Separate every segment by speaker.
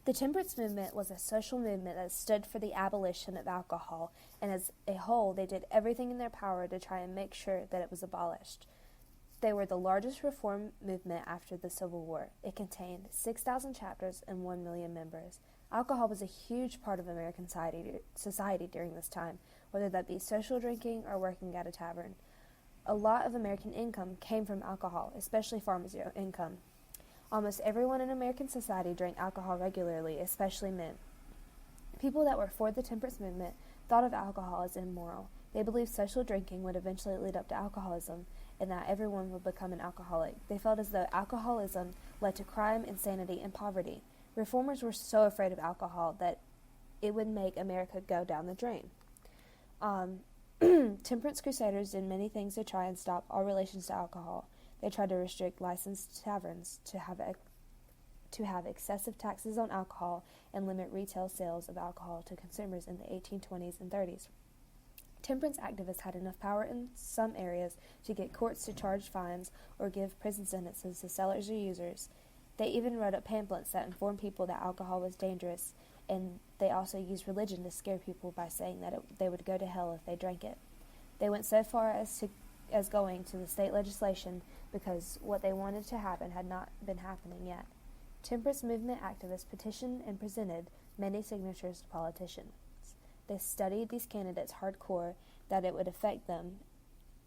Speaker 1: The temperance movement was a social movement that stood for the abolition of alcohol, and as a whole, they did everything in their power to try and make sure that it was abolished. They were the largest reform movement after the Civil War. It contained 6,000 chapters and 1 million members. Alcohol was a huge part of American society during this time, whether that be social drinking or working at a tavern. A lot of American income came from alcohol, especially farmers' income. Almost everyone in American society drank alcohol regularly, especially men. People that were for the temperance movement thought of alcohol as immoral. They believed social drinking would eventually lead up to alcoholism, and that everyone would become an alcoholic. They felt as though alcoholism led to crime, insanity, and poverty. Reformers were so afraid of alcohol that it would make America go down the drain. Temperance crusaders did many things to try and stop all relations to alcohol. They tried to restrict licensed taverns, to have excessive taxes on alcohol, and limit retail sales of alcohol to consumers in the 1820s and 30s. Temperance activists had enough power in some areas to get courts to charge fines or give prison sentences to sellers or users. They even wrote up pamphlets that informed people that alcohol was dangerous, and they also used religion to scare people by saying that they would go to hell if they drank it. They went so far as going to the state legislation because what they wanted to happen had not been happening yet. Temperance movement activists petitioned and presented many signatures to politicians. They studied these candidates hardcore that it would affect them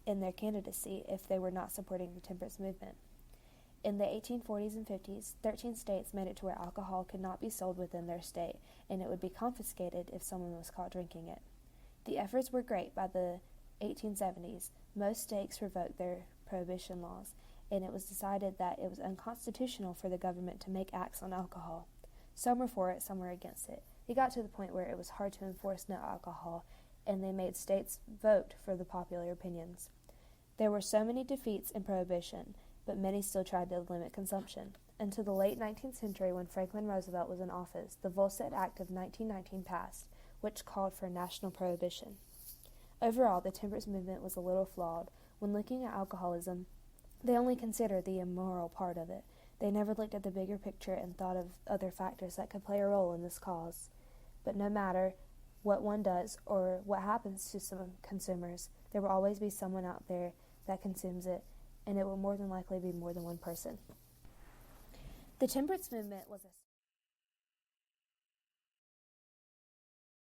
Speaker 1: in their candidacy if they were not supporting the temperance movement. In the 1840s and 50s, 13 states made it to where alcohol could not be sold within their state, and it would be confiscated if someone was caught drinking it. The efforts were great. By the 1870s, most states revoked their prohibition laws, and it was decided that it was unconstitutional for the government to make acts on alcohol. Some were for it, some were against it. It got to the point where it was hard to enforce no alcohol, and they made states vote for the popular opinions. There were so many defeats in prohibition, but many still tried to limit consumption. Until the late 19th century, when Franklin Roosevelt was in office, the Volstead Act of 1919 passed, which called for national prohibition. Overall, the temperance movement was a little flawed. When looking at alcoholism, they only considered the immoral part of it. They never looked at the bigger picture and thought of other factors that could play a role in this cause. But no matter what one does or what happens to some consumers, there will always be someone out there that consumes it, and it will more than likely be more than one person. The temperance movement was a